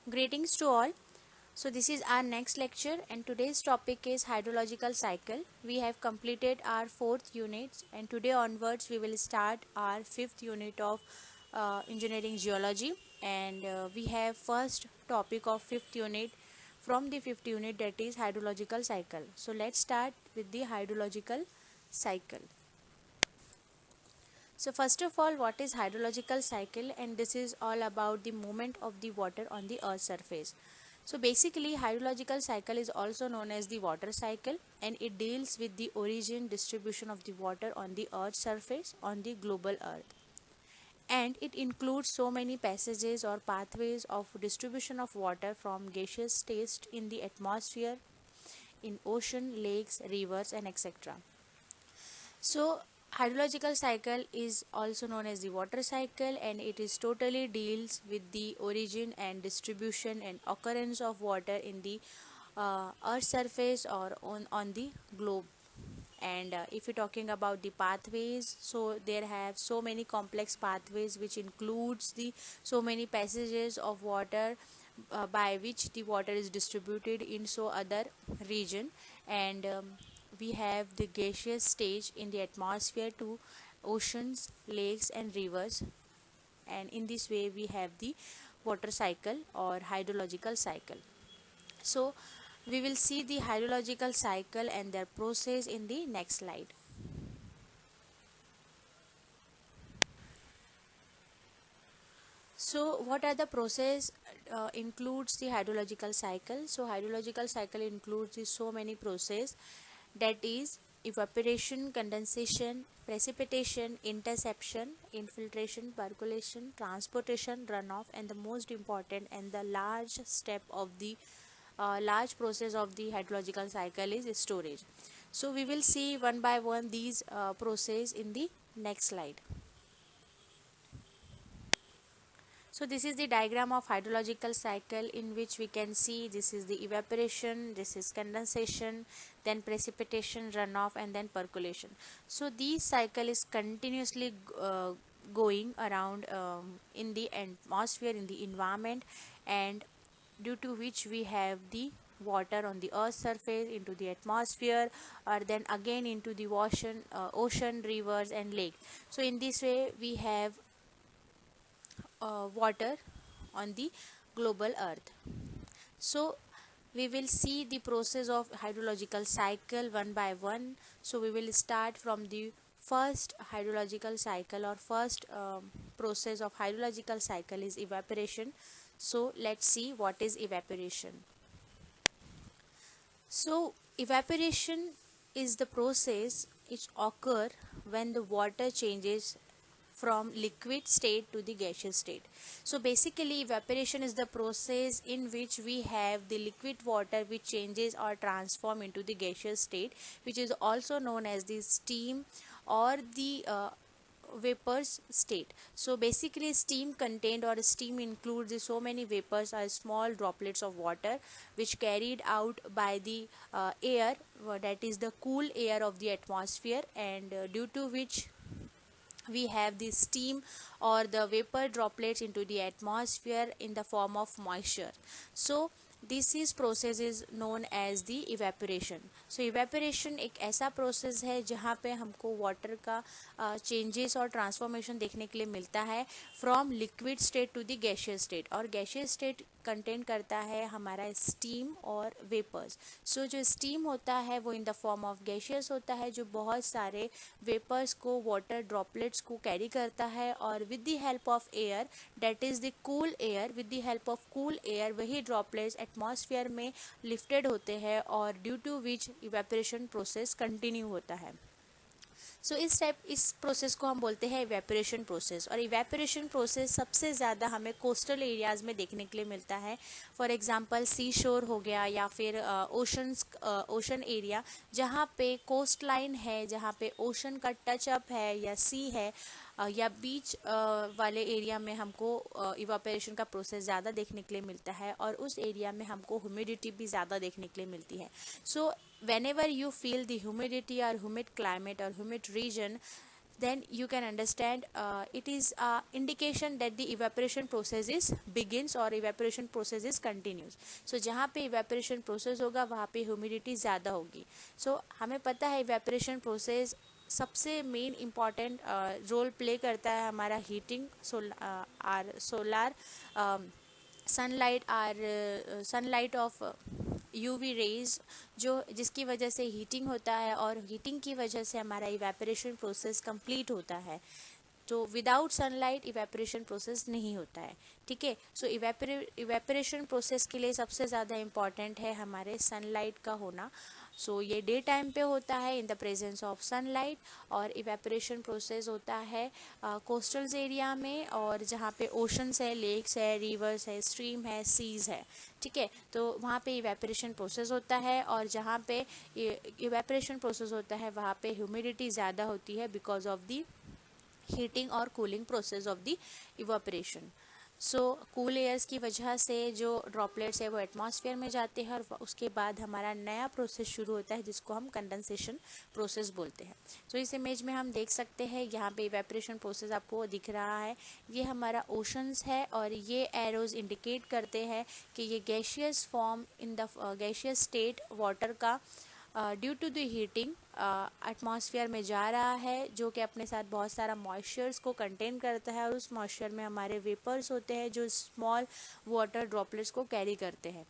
Greetings to all. So this is our next lecture and today's topic is hydrological cycle. We have completed our fourth unit and today onwards we will start our fifth unit of engineering geology and we have first topic of fifth unit from the fifth unit, that is hydrological cycle. So let's start with the hydrological cycle. So first of all, what is hydrological cycle? And this is all about the movement of the water on the earth's surface. So basically hydrological cycle is also known as the water cycle, and it deals with the origin distribution of the water on the earth's surface on the global earth. And it includes so many passages or pathways of distribution of water from gaseous states in the atmosphere, in ocean, lakes, rivers and etc. So hydrological cycle is also known as the water cycle, and it is totally deals with the origin and distribution and occurrence of water in the earth surface or on the globe. And if you're talking about the pathways, so there have so many complex pathways which includes the so many passages of water by which the water is distributed in so other region. And we have the gaseous stage in the atmosphere to oceans, lakes and rivers, and in this way we have the water cycle or hydrological cycle. So we will see the hydrological cycle and their process in the next slide. So what are the process includes the hydrological cycle? So hydrological cycle includes the so many process, that is evaporation, condensation, precipitation, interception, infiltration, percolation, transportation, runoff, and the most important and the large step of the large process of the hydrological cycle is storage. So we will see one by one these process in the next slide. So this is the diagram of hydrological cycle, in which we can see this is the evaporation, this is condensation, then precipitation, runoff and then percolation. So this cycle is continuously going around in the atmosphere, in the environment, and due to which we have the water on the earth's surface into the atmosphere, or then again into the ocean, rivers and lakes. So in this way we have water on the global earth. So we will see the process of hydrological cycle one by one. So we will start from the first hydrological cycle, or first process of hydrological cycle is evaporation. So let's see what is evaporation. So evaporation is the process which occur when the water changes from liquid state to the gaseous state. So basically evaporation is the process in which we have the liquid water which changes or transform into the gaseous state, which is also known as the steam or the vapors state. So basically steam contained or steam includes so many vapors or small droplets of water which carried out by the air, that is the cool air of the atmosphere, and due to which we have the steam or the vapor droplets into the atmosphere in the form of moisture. So this is process is known as the evaporation. So evaporation एक ऐसा process है जहाँ पे हमको water का changes और transformation देखने के लिए मिलता है from liquid state to the gaseous state, और गैशियस स्टेट कंटेन करता है हमारा स्टीम और वेपर्स. सो जो स्टीम होता है वो इन द फॉर्म ऑफ गैशियस होता है, जो बहुत सारे वेपर्स को, वाटर ड्रॉपलेट्स को कैरी करता है, और with the help of air, that is the cool air, with the help of cool air वही ड्रॉपलेट्स एटमॉस्फेयर में लिफ्टेड होते हैं, और due to which evaporation process continue होता है. सो इस प्रोसेस को हम बोलते हैं इवेपोरेशन प्रोसेस. और इवेपोरेशन प्रोसेस सबसे ज़्यादा हमें कोस्टल एरियाज़ में देखने के लिए मिलता है. फॉर एग्जांपल सी शोर हो गया, या फिर ओशन एरिया जहाँ पे कोस्ट लाइन है, जहाँ पे ओशन का टच अप है या सी है, या बीच वाले एरिया में हमको इवापोरेशन का प्रोसेस ज़्यादा देखने के लिए मिलता है, और उस एरिया में हमको ह्यूमिडिटी भी ज़्यादा देखने के लिए मिलती है. सो whenever you feel the humidity or humid climate or humid region, then you can understand it is a indication that the evaporation process is begins or evaporation process is continues. So जहाँ पे evaporation process होगा वहाँ पे humidity ज़्यादा होगी. So हमें पता है evaporation process सबसे मेन इम्पॉर्टेंट रोल प्ले करता है हमारा heating or solar sunlight of UV rays जो जिसकी वजह से हीटिंग होता है और हीटिंग की वजह से हमारा इवेपोरेशन प्रोसेस कंप्लीट होता है. तो विदाउट सनलाइट इवेपोरेशन प्रोसेस नहीं होता है. ठीक है. सो इवेपोरेशन प्रोसेस के लिए सबसे ज़्यादा इम्पॉर्टेंट है हमारे सनलाइट का होना. सो ये डे टाइम पे होता है in the presence of sunlight. और इवेपोरेशन प्रोसेस होता है कोस्टल्स एरिया में और जहाँ पे ओशंस है, लेक्स है, रिवर्स है, स्ट्रीम है, सीज है. ठीक है. तो वहाँ पे इवेपोरेशन प्रोसेस होता है और जहाँ पे इवेपोरेशन प्रोसेस होता है वहाँ पे ह्यूमिडिटी ज़्यादा होती है बिकॉज ऑफ दी हीटिंग और cooling process of the evaporation. So cool airs की वजह से जो ड्रॉपलेट्स है वो एटमॉस्फेयर में जाते हैं और उसके बाद हमारा नया प्रोसेस शुरू होता है जिसको हम कंडेंसेशन प्रोसेस बोलते हैं. सो इस इमेज में हम देख सकते हैं यहाँ पे इवेपोरेशन प्रोसेस आपको दिख रहा है. ये हमारा ओशंस है और ये एरोज इंडिकेट करते हैं कि ये gaseous form in the gaseous state water का due to the heating atmosphere में जा रहा है जो कि अपने साथ बहुत सारा मॉइस्चर्स को कंटेन करता है और उस मॉइस्चर में हमारे वेपर्स होते हैं जो स्मॉल वाटर ड्रॉपलेट्स को कैरी करते हैं.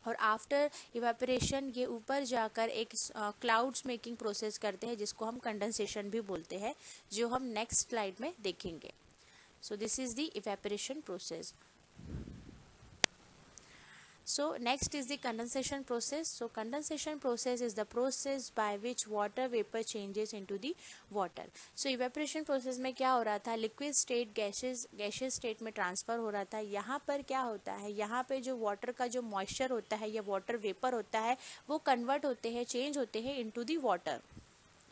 और आफ्टर इवेपोरेशन ये ऊपर जाकर एक क्लाउड्स मेकिंग प्रोसेस करते हैं जिसको हम कंडेंसेशन भी बोलते हैं जो हम नेक्स्ट स्लाइड में देखेंगे. So this is the evaporation process. So next is the condensation process. So condensation process is the process by which water vapor changes into the water. So evaporation process में क्या हो रहा था, liquid state gaseous state में transfer हो रहा था. यहाँ पर क्या होता है, यहाँ पे जो water का जो moisture होता है या water vapor होता है वो convert होते हैं, change होते हैं into the water.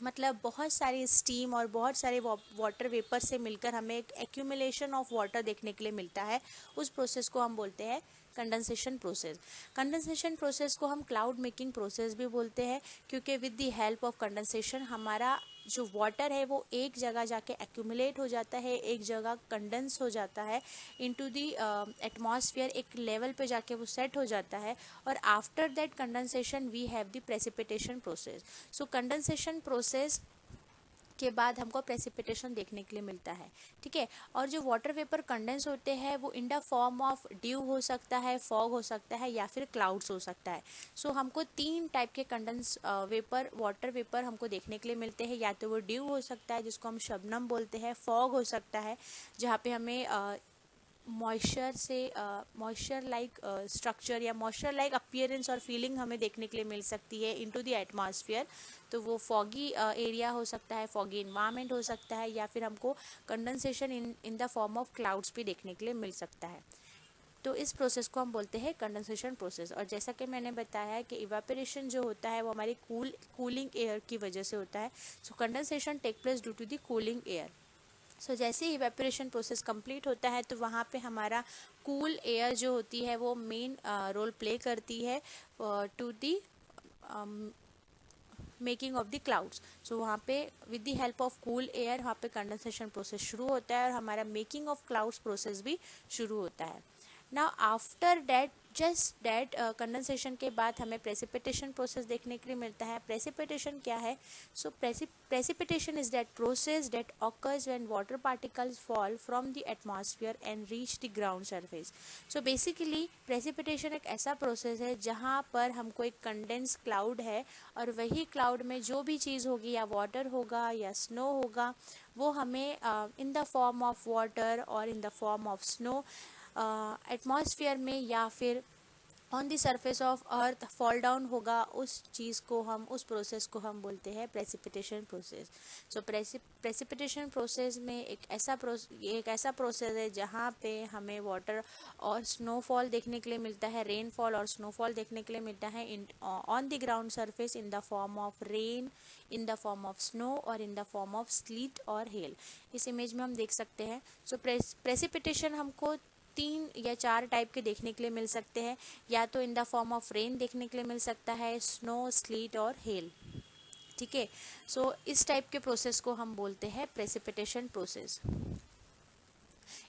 मतलब बहुत सारी स्टीम और बहुत सारे वाटर वेपर से मिलकर हमें एक एक्यूमुलेशन ऑफ वाटर देखने के लिए मिलता है. उस प्रोसेस को हम बोलते हैं कंडेंसेशन प्रोसेस. कंडेंसेशन प्रोसेस को हम क्लाउड मेकिंग प्रोसेस भी बोलते हैं क्योंकि with the help of condensation हमारा जो वाटर है वो एक जगह जाके एक्यूमुलेट हो जाता है, एक जगह कंडेंस हो जाता है इनटू दी एटमॉस्फेयर, एक लेवल पे जाके वो सेट हो जाता है. और after that condensation we have the precipitation process. So condensation process के बाद हमको प्रेसिपिटेशन देखने के लिए मिलता है. ठीक है. और जो वाटर वेपर कंडेंस होते हैं वो इन द फॉर्म ऑफ ड्यू हो सकता है, फॉग हो सकता है या फिर क्लाउड्स हो सकता है. सो हमको 3 टाइप के कंडेंस वेपर वाटर वेपर हमको देखने के लिए मिलते हैं. या तो वो ड्यू हो सकता है जिसको हम शबनम बोलते हैं, फॉग हो सकता है जहाँ पे हमें मॉइस्चर लाइक स्ट्रक्चर या मॉइस्चर लाइक अपीयरेंस और फीलिंग हमें देखने के लिए मिल सकती है इनटू द एटमॉस्फेयर. तो वो फॉगी एरिया हो सकता है, फॉगी इन्वायरमेंट हो सकता है या फिर हमको condensation in the form of clouds भी देखने के लिए मिल सकता है. तो इस प्रोसेस को हम बोलते हैं कंडेंसेशन प्रोसेस. और जैसा कि मैंने बताया कि इवेपोरेशन जो होता है वो हमारी कूलिंग एयर की वजह से होता है. So condensation take place due to the cooling air. So जैसे ही इवेपोरेशन प्रोसेस कंप्लीट होता है तो वहाँ पे हमारा कूल एयर जो होती है वो मेन रोल प्ले करती है to the making of the clouds. So वहाँ पे with the help of cool air वहाँ पे कंडेंसेशन प्रोसेस शुरू होता है और हमारा मेकिंग ऑफ क्लाउड्स प्रोसेस भी शुरू होता है. Now after that just that condensation के बाद हमें प्रेसिपिटेशन प्रोसेस देखने के लिए मिलता है. प्रेसिपिटेशन क्या है? So precipitation is that process that occurs when water particles fall from the atmosphere and reach the ground surface. So basically precipitation एक ऐसा प्रोसेस है जहाँ पर हमको एक कंडेंस क्लाउड है और वही क्लाउड में जो भी चीज़ होगी या वाटर होगा या स्नो होगा वो हमें in the form of water और in the form of snow atmosphere में या फिर on the surface of earth fall down होगा. उस चीज़ को हम उस प्रोसेस को हम बोलते हैं प्रेसिपिटेशन प्रोसेस. सो प्रेसिपिटेशन प्रोसेस में एक ऐसा प्रोसेस है जहाँ पे हमें वाटर और स्नोफॉल देखने के लिए मिलता है, रेनफॉल और स्नोफॉल देखने के लिए मिलता है on the ground surface in the form of rain, in the form of snow और in the form of sleet और हेल. इस इमेज में हम देख सकते हैं. सो प्रेसिपिटेशन हमको 3 या 4 टाइप के देखने के लिए मिल सकते हैं. या तो in the form of rain देखने के लिए मिल सकता है, स्नो, स्लीट और हेल. ठीक है। सो इस टाइप के प्रोसेस को हम बोलते हैं precipitation process.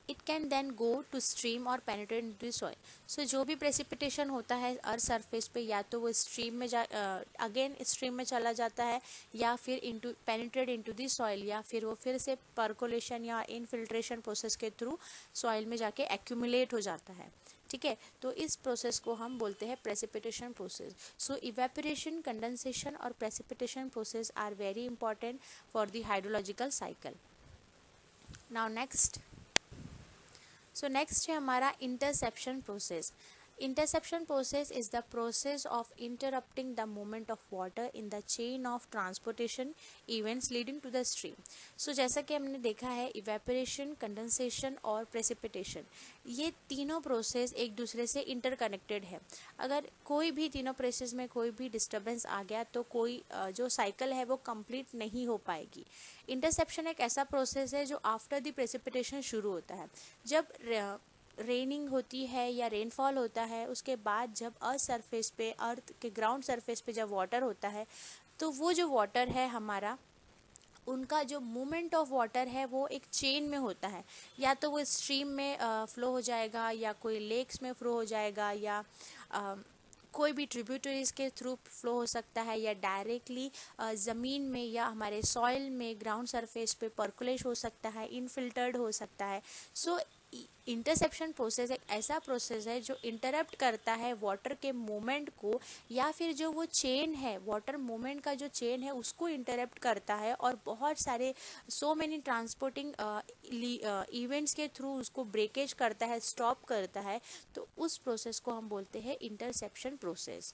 It can then go to stream और पेनिट्रेट इनटू सॉइल। सो जो भी प्रेसिपिटेशन होता है अर्थ सरफेस पे, या तो वो स्ट्रीम में अगेन स्ट्रीम में चला जाता है, या फिर into penetrate into the soil, या फिर वो फिर से पर्कोलेशन या इनफिल्ट्रेशन प्रोसेस के थ्रू सॉइल में जाके एक्यूमुलेट हो जाता है। ठीक है, तो इस प्रोसेस को हम बोलते हैं precipitation process. So evaporation, condensation और precipitation process are very important for the hydrological cycle. Now next, so next है हमारा interception process. Interception process is the process of interrupting the movement of water in the chain of transportation events leading to the stream. So जैसा कि हमने देखा है, evaporation, condensation और precipitation, ये तीनों प्रोसेस एक दूसरे से इंटरकनेक्टेड है। अगर कोई भी तीनों प्रोसेस में कोई भी डिस्टर्बेंस आ गया तो कोई जो साइकिल है वो कंप्लीट नहीं हो पाएगी। इंटरसेप्शन एक ऐसा प्रोसेस है जो आफ्टर द प्रेसिपिटेशन शुरू होता है। जब रेनिंग होती है या रेनफॉल होता है, उसके बाद जब अर्थ सरफेस पे, अर्थ के ग्राउंड सरफेस पे जब वाटर होता है, तो वो जो वाटर है हमारा, उनका जो मूवमेंट ऑफ वाटर है वो एक चेन में होता है। या तो वो स्ट्रीम में फ्लो हो जाएगा, या कोई लेक्स में फ्लो हो जाएगा, या कोई भी ट्रिब्यूटरीज के थ्रू फ्लो हो सकता है, या डायरेक्टली ज़मीन में या हमारे सॉइल में ग्राउंड सरफेस पे पर्कुलेट हो सकता है, इनफिल्टर्ड हो सकता है। सो इंटरसेप्शन प्रोसेस एक ऐसा प्रोसेस है जो इंटरप्ट करता है वाटर के मूवमेंट को, या फिर जो वो चेन है, वाटर मूवमेंट का जो चेन है उसको इंटरप्ट करता है, और बहुत सारे सो मैनी ट्रांसपोर्टिंग इवेंट्स के थ्रू उसको ब्रेकेज करता है, स्टॉप करता है। तो उस प्रोसेस को हम बोलते हैं इंटरसेप्शन प्रोसेस।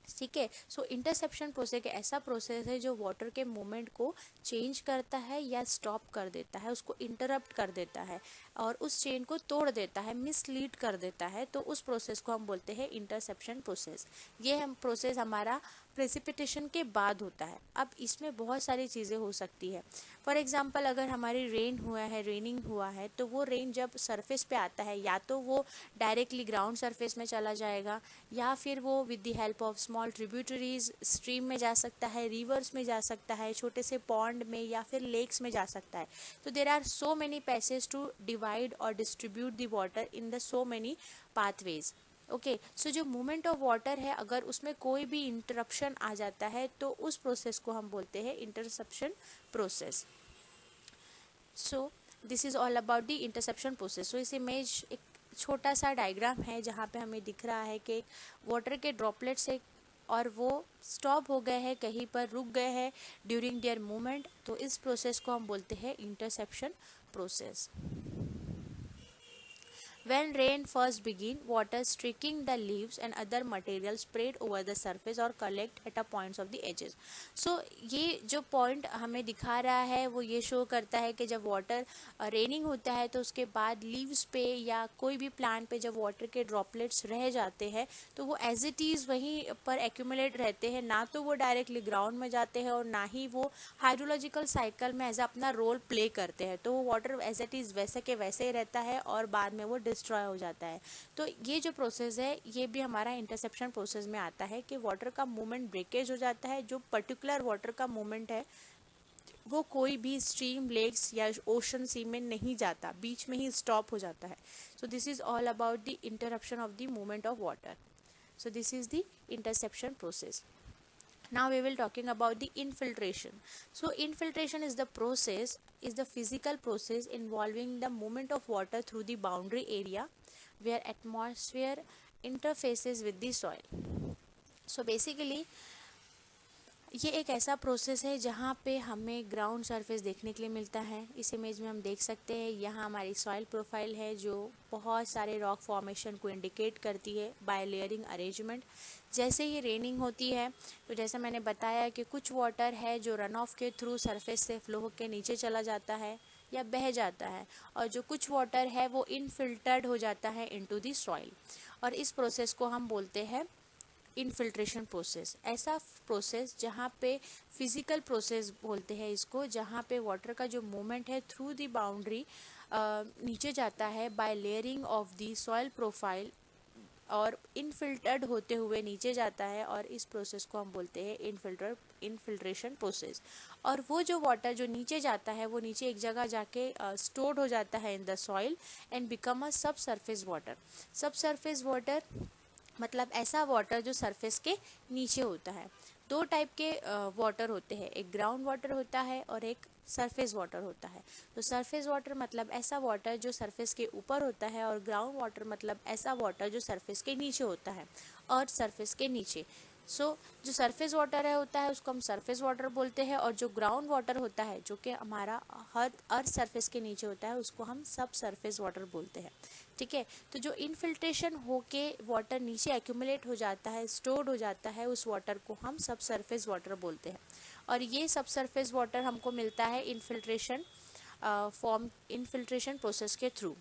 ठीक है, सो इंटरसेप्शन प्रोसेस एक ऐसा प्रोसेस है जो वाटर के मूवमेंट को चेंज करता है या स्टॉप कर देता है, उसको इंटरप्ट कर देता है, और उस चेन को तोड़ देता है, मिसलीड कर देता है। तो उस प्रोसेस को हम बोलते हैं इंटरसेप्शन प्रोसेस। ये हम प्रोसेस हमारा प्रेसिपिटेशन के बाद होता है। अब इसमें बहुत सारी चीज़ें हो सकती है। फॉर एग्जांपल, अगर हमारी रेनिंग हुआ है, तो वो रेन जब सरफेस पे आता है, या तो वो डायरेक्टली ग्राउंड सरफेस में चला जाएगा, या फिर वो with the help of small tributaries stream में जा सकता है, रिवर्स में जा सकता है, छोटे से पॉन्ड में, या फिर लेक्स में जा सकता है। तो there are so many passage to divide और distribute the water in the so many pathways. Okay, so जो मूवमेंट ऑफ वाटर है, अगर उसमें कोई भी इंटरप्शन आ जाता है, तो उस प्रोसेस को हम बोलते हैं interception process. So this is all about the interception process. So इस इमेज एक छोटा सा डायग्राम है जहाँ पे हमें दिख रहा है कि वाटर के ड्रॉपलेट्स है, और वो स्टॉप हो गए हैं, कहीं पर रुक गए हैं ड्यूरिंग देयर मूवमेंट। तो इस प्रोसेस को हम बोलते हैं interception process. When rain first begin, water streaking the leaves and other materials spread over the surface or collect at a points of the edges. So ये जो पॉइंट हमें दिखा रहा है वो ये शो करता है कि जब वाटर रेनिंग होता है तो उसके बाद लीव्स पे या कोई भी प्लांट पे जब वाटर के ड्रॉपलेट्स रह जाते हैं, तो वो एज इट इज़ वहीं पर एक्यूमुलेट रहते हैं, ना तो वो डायरेक्टली ग्राउंड में जाते हैं, और ना ही वो हाइड्रोलॉजिकल साइकिल में एज अपना रोल प्ले करते हैं। तो वो वाटर एज इट इज़ वैसे के वैसे ही रहता है, और बाद में वो डिस्ट्रॉय हो जाता है। तो ये जो प्रोसेस है ये भी हमारा इंटरसेप्शन प्रोसेस में आता है कि वाटर का मूवमेंट ब्रेकेज हो जाता है। जो पर्टिकुलर वाटर का मूवमेंट है वो कोई भी स्ट्रीम, लेक्स या ओशन सी में नहीं जाता, बीच में ही स्टॉप हो जाता है। So this is all about the interruption of the movement of water. So this is the interception process. Now we will talking about the infiltration. So infiltration is the physical process involving the movement of water through the boundary area where atmosphere interfaces with the soil. So basically ये एक ऐसा process है जहाँ पे हमें ground surface देखने के लिए मिलता है। इस इमेज में हम देख सकते हैं यहाँ हमारी सॉइल प्रोफाइल है जो बहुत सारे रॉक फॉर्मेशन को इंडिकेट करती है बाय लेयरिंग अरेंजमेंट। जैसे ही रेनिंग होती है तो जैसे मैंने बताया कि कुछ वाटर है जो रन ऑफ के थ्रू सरफेस से फ्लो होकर नीचे चला जाता है या बह जाता है, और जो कुछ वाटर है वो इनफिल्टर्ड हो जाता है इनटू द सॉइल, और इस प्रोसेस को हम बोलते हैं इनफिल्ट्रेशन प्रोसेस। ऐसा प्रोसेस जहाँ पे फिजिकल प्रोसेस बोलते हैं इसको, जहाँ पे वाटर का जो मूवमेंट है थ्रू द बाउंड्री नीचे जाता है by layering of the soil profile, और इनफिल्टर्ड होते हुए नीचे जाता है, और इस प्रोसेस को हम बोलते हैं इनफिल्ट्रेशन प्रोसेस। और वो जो वाटर जो नीचे जाता है वो नीचे एक जगह जाके स्टोर्ड हो जाता है in the soil and become a सब सरफेस वाटर। सब सरफेस वाटर मतलब ऐसा वाटर जो सरफेस के नीचे होता है। दो टाइप के वाटर होते हैं, एक ग्राउंड वाटर होता है और एक सरफेस वाटर होता है। तो सरफेस वाटर मतलब ऐसा वाटर जो सरफेस के ऊपर होता है, और ग्राउंड वाटर मतलब ऐसा वाटर जो सरफेस के नीचे होता है, अर्थ सरफेस के नीचे। जो सरफेस वाटर है होता है उसको हम सरफेस वाटर बोलते हैं, और जो ग्राउंड वाटर होता है जो कि हमारा अर्थ सरफेस के नीचे होता है उसको हम सब सरफेस वाटर बोलते हैं। ठीक है, तो जो इनफिल्ट्रेशन होके वाटर नीचे एक्यूमुलेट हो जाता है, स्टोर्ड हो जाता है, उस वाटर को हम सब सरफेस वाटर बोलते हैं। और ये सब सरफेस वाटर हमको मिलता है इनफिल्ट्रेशन प्रोसेस के थ्रू।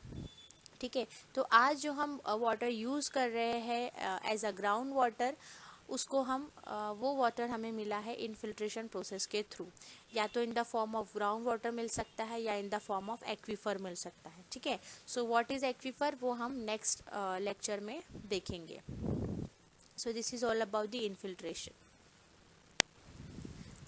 ठीक है, तो आज जो हम वाटर यूज़ कर रहे हैं एज अ ग्राउंड वाटर, उसको हम वो वाटर हमें मिला है इनफिल्ट्रेशन प्रोसेस के थ्रू। या तो in the form of ground water मिल सकता है या in the form of aquifer मिल सकता है। ठीक है, सो व्हाट इज़ एक्वीफर वो हम नेक्स्ट लेक्चर में देखेंगे। So this is all about the infiltration.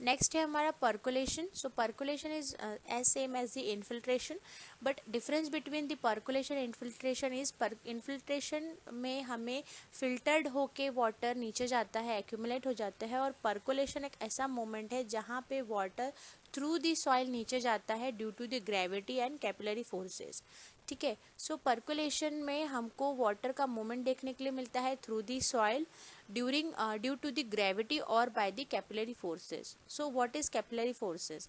Next है हमारा percolation. So percolation is as same as the infiltration, but difference between the percolation infiltration is infiltration में हमें filtered होके water नीचे जाता है, एक्यूमुलेट हो जाता है, और परकोलेशन एक ऐसा मोमेंट है जहाँ पे वाटर थ्रू द सॉइल नीचे जाता है due to the gravity and capillary forces. ठीक है, सो परकोलेशन में हमको वाटर का मूवमेंट देखने के लिए मिलता है through the soil due to the gravity or by the capillary forces. So what is capillary forces?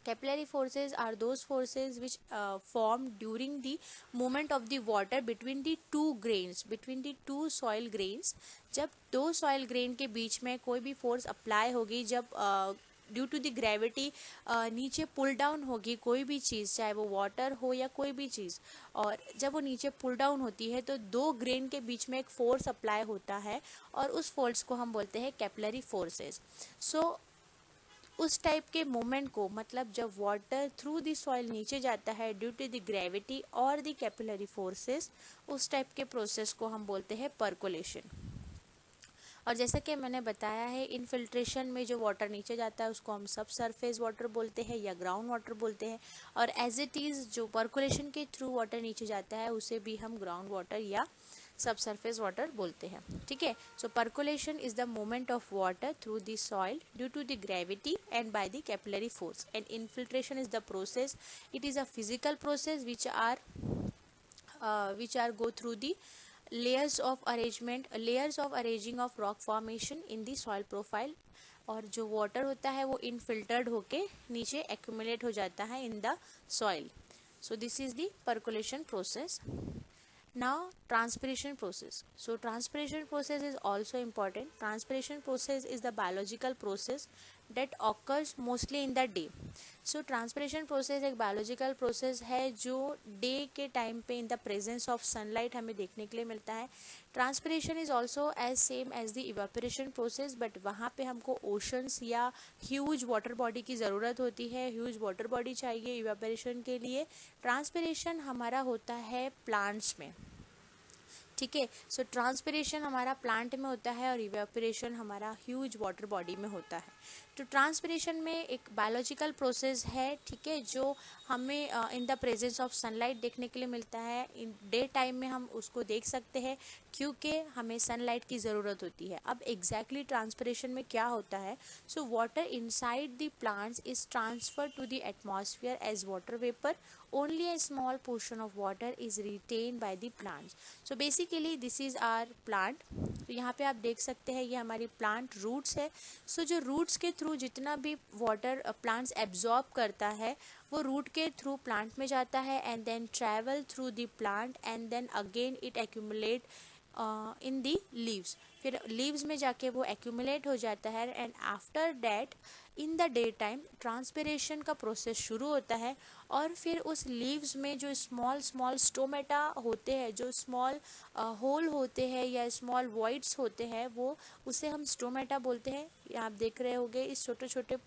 Capillary forces are those forces which form during the movement of the water between the two soil grains। जब दो soil grain के बीच में कोई भी force apply होगी, जब due to the gravity नीचे pull down होगी कोई भी चीज़, चाहे वो वाटर हो या कोई भी चीज़, और जब वो नीचे पुल डाउन होती है तो दो ग्रेन के बीच में एक फोर्स अप्लाई होता है, और उस फोर्स को हम बोलते हैं कैपिलरी फोर्सेस। सो उस टाइप के मूवमेंट को, मतलब जब वाटर थ्रू द सॉइल नीचे जाता है ड्यू टू द ग्रेविटी और द कैपिलरी फोर्सेस, उस टाइप के प्रोसेस को हम बोलते हैं परकोलेशन। और जैसा कि मैंने बताया है, इनफिल्ट्रेशन में जो वाटर नीचे जाता है उसको हम सब सरफेस वाटर बोलते हैं या ग्राउंड वाटर बोलते हैं, और एज इट इज़ जो परकोलेशन के थ्रू वाटर नीचे जाता है उसे भी हम ग्राउंड वाटर या सब सरफेस वाटर बोलते हैं। ठीक है, so percolation is the movement of water through the soil due to the gravity and by the capillary force, and infiltration is the process, it is a physical process which are go through the layers of arranging of rock formation in the soil profile। और जो water होता है वो इनफिल्टर्ड होके नीचे accumulate हो जाता है in the soil. So this is the percolation process. Now transpiration process. So transpiration process is also important. Transpiration process is the biological process that occurs mostly in the day. So transpiration process एक biological process है जो day के time पे in the presence of sunlight हमें देखने के लिए मिलता है। Transpiration is also as same as the evaporation process, but वहाँ पे हमको oceans या huge water body की ज़रूरत होती है, huge water body चाहिए evaporation के लिए। ट्रांसपिरेशन हमारा होता है प्लांट्स में। ठीक है, सो ट्रांसपिरेशन हमारा प्लांट में होता है और इवेपोरेशन हमारा ह्यूज वाटर बॉडी में होता है। तो ट्रांसपिरेशन में एक बायोलॉजिकल प्रोसेस है, ठीक है, जो हमें in the presence of sunlight देखने के लिए मिलता है। इन डे टाइम में हम उसको देख सकते हैं क्योंकि हमें सनलाइट की ज़रूरत होती है। अब एग्जैक्टली ट्रांसपिरेशन में क्या होता है? So water inside the plants is transfer to the atmosphere as water vapour, only a small portion of water is retained by the plants। so basically this is our plant। तो यहाँ पे आप देख सकते हैं ये हमारी प्लांट रूट्स है। सो जो रूट्स के थ्रू जितना भी वाटर प्लांट्स एब्जॉर्ब करता है वो रूट के थ्रू प्लांट में जाता है, and then travel through the plant, and then again it accumulate in the leaves. फिर लीव्स में जाके वो एक्यूमुलेट हो जाता है, and after that in the day time transpiration का प्रोसेस शुरू होता है। और फिर उस लीव्स में जो स्मॉल स्मॉल स्टोमेटा होते हैं, जो स्मॉल होल होते हैं या स्मॉल वॉइड्स होते हैं, वो उसे हम स्टोमेटा बोलते हैं। आप देख रहे होंगे इस छोटे छोटे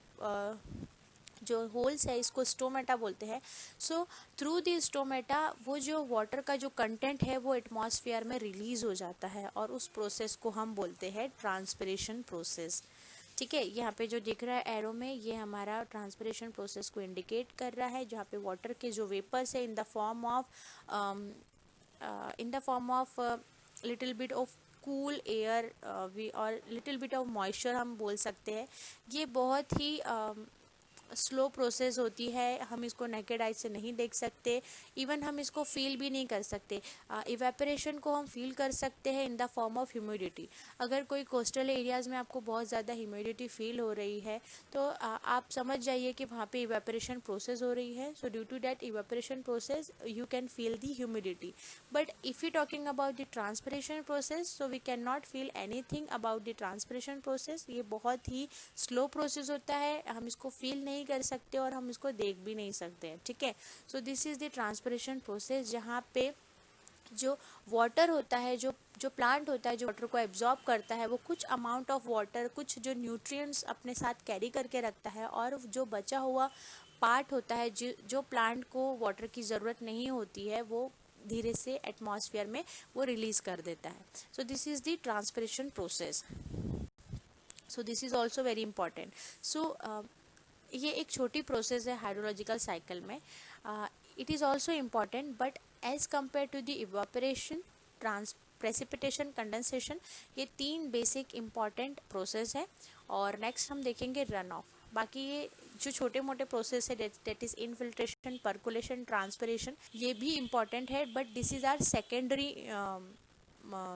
जो होल्स है इसको स्टोमेटा बोलते हैं। सो थ्रू दी स्टोमेटा वो जो वाटर का जो कंटेंट है वो एटमॉस्फेयर में रिलीज हो जाता है, और उस प्रोसेस को हम बोलते हैं ट्रांसपिरेशन प्रोसेस। ठीक है, यहाँ पे जो दिख रहा है एरो में, ये हमारा ट्रांसपिरेशन प्रोसेस को इंडिकेट कर रहा है, जहाँ पे वाटर के जो वेपर्स है in the form of little bit of cool air we और लिटिल बिट ऑफ मॉइस्चर हम बोल सकते हैं। ये बहुत ही स्लो प्रोसेस होती है, हम इसको नेकेड आई से नहीं देख सकते, इवन हम इसको फील भी नहीं कर सकते। इवेपोरेशन को हम फील कर सकते हैं इन द फॉर्म ऑफ ह्यूमिडिटी। अगर कोई कोस्टल एरियाज़ में आपको बहुत ज़्यादा ह्यूमिडिटी फील हो रही है तो आप समझ जाइए कि वहाँ पे इवेपोरेशन प्रोसेस हो रही है। So due to that evaporation process you can feel the humidity. But if you talking about the transpiration process, so we can not feel anything about the transpiration process. ये बहुत ही slow process होता है, हम इसको feel नहीं कर सकते और हम इसको देख भी नहीं सकते हैं। ठीक है, so this is the transpiration process, जहाँ पे जो वाटर होता है, जो जो प्लांट होता है, जो वाटर को एब्जॉर्ब करता है, वो कुछ अमाउंट ऑफ वाटर, कुछ जो न्यूट्रिएंट्स अपने साथ कैरी करके रखता है, और जो बचा हुआ पार्ट होता है जो प्लांट को वाटर की ज़रूरत नहीं होती है, वो धीरे से एटमॉस्फेयर में वो रिलीज़ कर देता है। So this is the transpiration process. So this is also very important. So ये एक छोटी प्रोसेस है हाइड्रोलॉजिकल साइकिल में। It is also important, but as compare to the evaporation, precipitation, condensation, ये 3 बेसिक इम्पॉर्टेंट प्रोसेस है। और next हम देखेंगे रन ऑफ। बाकी ये जो छोटे मोटे प्रोसेस है, that is infiltration, percolation, transpiration, ये भी इम्पॉर्टेंट है, but this is our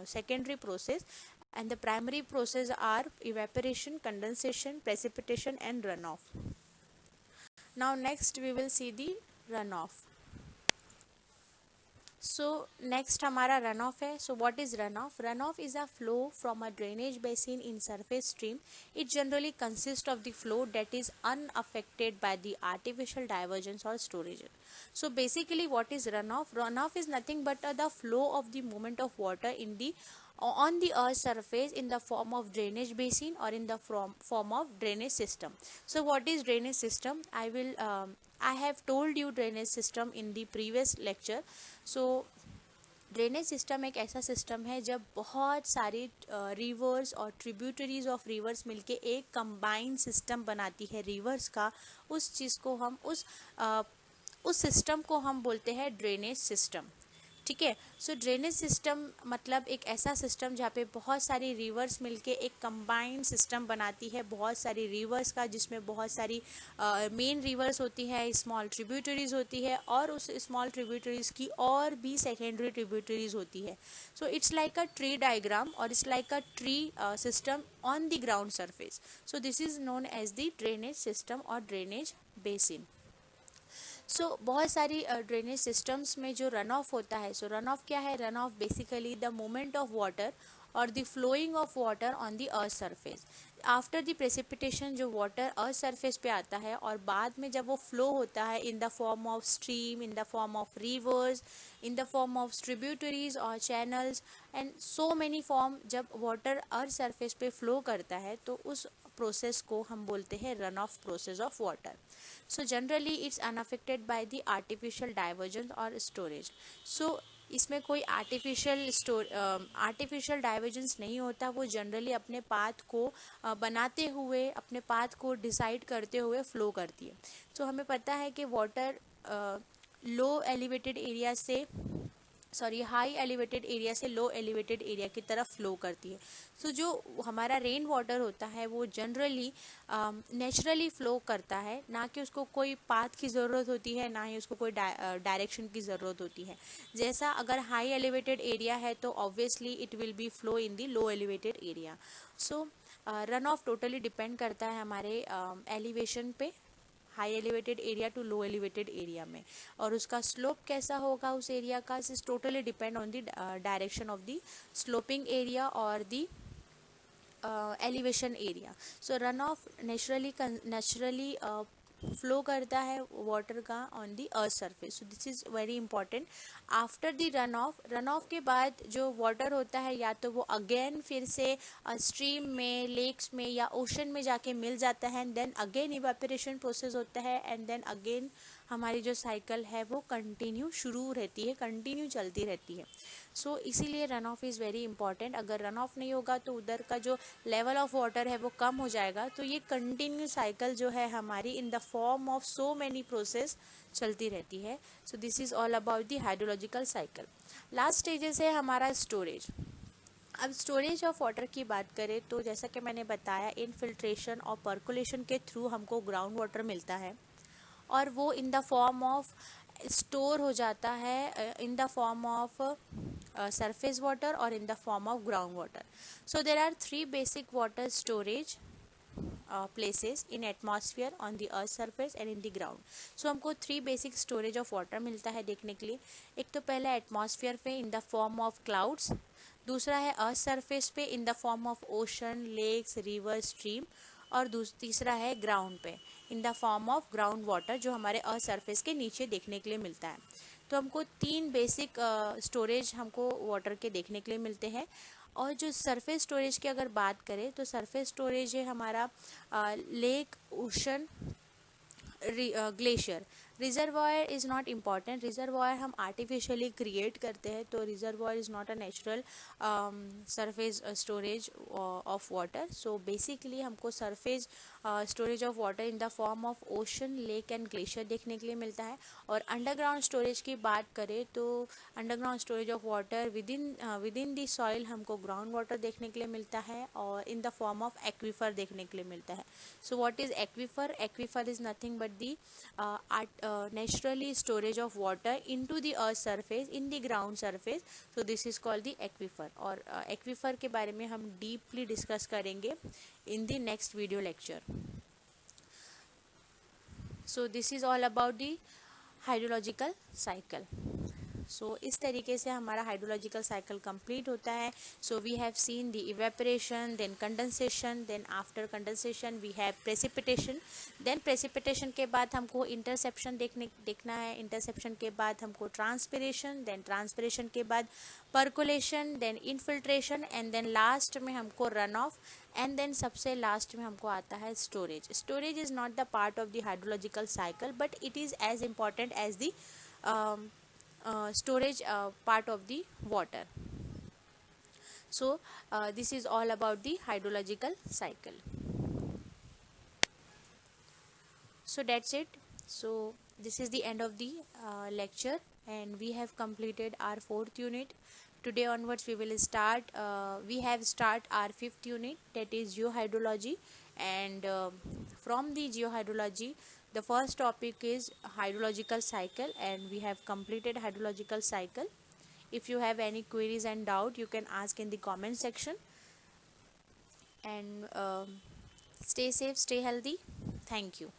secondary process, and the primary process are evaporation, condensation, precipitation and runoff. Now next we will see the runoff. So next हमारा runoff है. So what is runoff? Runoff is a flow from a drainage basin in surface stream. It generally consists of the flow that is unaffected by the artificial divergence or storage. So basically what is runoff? Runoff is nothing but the flow of the movement of water in the on the earth's surface in the form of drainage basin or in the form of drainage system. So what is drainage system? I have told you drainage system in the previous lecture. So drainage system एक ऐसा system है जब बहुत सारी reverse और tributaries of reverse मिलके एक combined system बनाती है रिवर्स का। उस चीज़ को हम उस सिस्टम को हम बोलते हैं ड्रेनेज सिस्टम। ठीक है, सो ड्रेनेज सिस्टम मतलब एक ऐसा सिस्टम जहाँ पे बहुत सारी रिवर्स मिलके एक कंबाइंड सिस्टम बनाती है, बहुत सारी रिवर्स का, जिसमें बहुत सारी मेन रिवर्स होती है, स्मॉल ट्रिब्यूटरीज होती है, और उस स्मॉल ट्रिब्यूटरीज की और भी सेकेंडरी ट्रिब्यूटरीज होती है। So it's like a tree diagram और it's like a tree system on the ground surface. So this is known as the drainage system और ड्रेनेज बेसिन। सो बहुत सारी ड्रेनेज सिस्टम्स में जो रन ऑफ होता है, सो रन ऑफ क्या है? Run off basically the movement of water और the flowing of water on the earth surface. After the precipitation जो वाटर अर्थ सरफेस पे आता है और बाद में जब वो फ्लो होता है in the form of stream, in the form of rivers, in the form of tributaries और channels and so many form, जब वाटर अर्थ सरफेस पे फ्लो करता है तो उस प्रोसेस को हम बोलते हैं run off process of water. So generally it's unaffected by the artificial divergence और स्टोरेज। सो इसमें कोई आर्टिफिशियल डाइवर्जेंस नहीं होता, वो जनरली अपने पाथ को बनाते हुए, अपने पाथ को डिसाइड करते हुए फ्लो करती है। सो हमें पता है कि वाटर लो एलिवेटेड एरिया से हाई एलिवेटेड एरिया से लो एलिवेटेड एरिया की तरफ फ्लो करती है। सो जो हमारा रेन वाटर होता है वो जनरली नेचुरली फ्लो करता है, ना कि उसको कोई पाथ की ज़रूरत होती है, ना ही उसको कोई डायरेक्शन की ज़रूरत होती है। जैसा अगर हाई एलिवेटेड एरिया है तो obviously it will be flow in the low elevated area. So run off totally depend करता है हमारे एलिवेशन पे, high elevated area to low elevated area में, और उसका स्लोप कैसा होगा उस एरिया का, is totally depend on the direction of the sloping area और the elevation area. So run off naturally flow करता है वाटर का on the earth surface. So this is very important. After the run of के बाद जो water होता है या तो वो अगेन फिर से स्ट्रीम में, लेक्स में या ओशन में जाके मिल जाता है, and then again evaporation process होता है, एंड देन अगेन हमारी जो साइकिल है वो कंटिन्यू शुरू रहती है, कंटिन्यू चलती रहती है। सो इसीलिए run of is very important. अगर रन ऑफ नहीं होगा तो उधर का जो लेवल ऑफ वाटर है वो कम हो जाएगा। तो ये कंटिन्यू साइकिल जो है हमारी इन the form of so many process चलती रहती है। So this is all about the hydrological cycle. Last stages है हमारा स्टोरेज। अब स्टोरेज ऑफ वाटर की बात करें तो जैसा कि मैंने बताया, इनफिल्ट्रेशन और पर्कुलेशन के थ्रू हमको ग्राउंड वाटर मिलता है और वो इन द फॉर्म ऑफ स्टोर हो जाता है in the form of surface water or in the form of groundwater. So there are three basic water storage places in atmosphere, on the earth surface and in the ground. So हमको three basic storage of water मिलता है देखने के लिए। एक तो पहला atmosphere पे in the form of clouds, दूसरा है अर्थ सरफेस पे in the form of ocean, lakes, river, stream, और तीसरा है ग्राउंड पे in the form of ground water, जो हमारे अर्थ सरफेस के नीचे देखने के लिए मिलता है। तो हमको तीन बेसिक स्टोरेज हमको वाटर के देखने के लिए मिलते हैं। और जो सरफेस स्टोरेज की अगर बात करें तो सरफेस स्टोरेज है हमारा lake, ocean, glacier. Reservoir is not important, reservoir हम आर्टिफिशियली क्रिएट करते हैं, तो reservoir is not a natural surface storage of water. So basically हमको surface storage of water in the form of ocean, lake and glacier देखने के लिए मिलता है। और अंडरग्राउंड स्टोरेज की बात करें तो underground storage of water with in the soil हमको ग्राउंड वाटर देखने के लिए मिलता है और in the form of aquifer देखने के लिए मिलता है। So what is aquifer? Aquifer is nothing but the naturally storage of water into the earth surface in the ground surface. So this is called the aquifer। और aquifer के बारे में हम डीपली डिस्कस करेंगे in the next video lecture. So this is all about the hydrological cycle. So इस तरीके से हमारा हाइड्रोलॉजिकल साइकिल कंप्लीट होता है। So we have seen the evaporation, then condensation, then after condensation we have precipitation, then precipitation के बाद हमको interception देखना है, इंटरसेप्शन के बाद हमको ट्रांसपिरेशन, देन ट्रांसपिरेशन के बाद percolation, then infiltration and then last में हमको रन ऑफ एंड देन सबसे लास्ट में हमको आता है storage. Storage is not the part of the hydrological cycle but it is as important as the storage part of the water. So this is all about the hydrological cycle. So that's it. So this is the end of the lecture and we have completed our fourth unit. Today onwards we will start our fifth unit, that is geohydrology. And from the geohydrology, the first topic is hydrological cycle and we have completed hydrological cycle. If you have any queries and doubt, you can ask in the comment section. And stay safe, stay healthy. Thank you.